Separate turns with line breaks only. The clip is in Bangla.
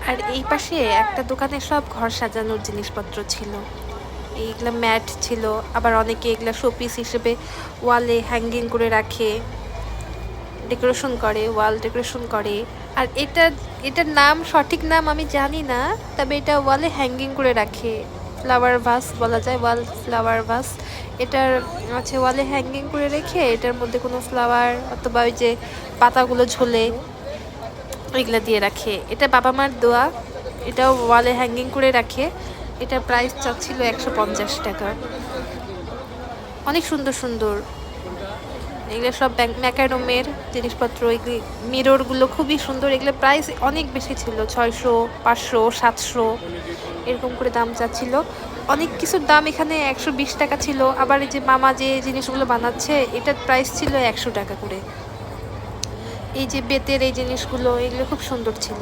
আর এই পাশে একটা দোকানে সব ঘর সাজানোর জিনিসপত্র ছিল। এইগুলা ম্যাট ছিল, আবার অনেকে এগুলা শোপিস হিসেবে ওয়ালে হ্যাঙ্গিং করে রাখে, ডেকোরেশন করে, ওয়াল ডেকোরেশন করে। আর এটার নাম, সঠিক নাম আমি জানি না, তবে এটা ওয়ালে হ্যাঙ্গিং করে রাখে, ফ্লাওয়ার ভাস বলা যায়, ওয়াল ফ্লাওয়ার ভাস। এটার আছে ওয়ালে হ্যাঙ্গিং করে রেখে এটার মধ্যে কোনো ফ্লাওয়ার অথবা ওই যে পাতাগুলো ঝোলে এগুলা দিয়ে রাখে। এটা বাবা মার দোয়া, এটাও ওয়ালে হ্যাঙ্গিং করে রাখে। এটার প্রাইস চাচ্ছিল 150 টাকা। অনেক সুন্দর সুন্দর এগুলো সব ম্যাকারোমের জিনিসপত্র। এগুলি মিররগুলো খুবই সুন্দর। এগুলো প্রাইস অনেক বেশি ছিল, 600, 500, 700 এরকম করে দাম চাচ্ছিল। অনেক কিছুর দাম এখানে 120 টাকা ছিল। আবার এই যে মামা যে জিনিসগুলো বানাচ্ছে এটার প্রাইস ছিল 100 টাকা করে। এই যে বেতের এই জিনিসগুলো, এগুলো খুব সুন্দর ছিল।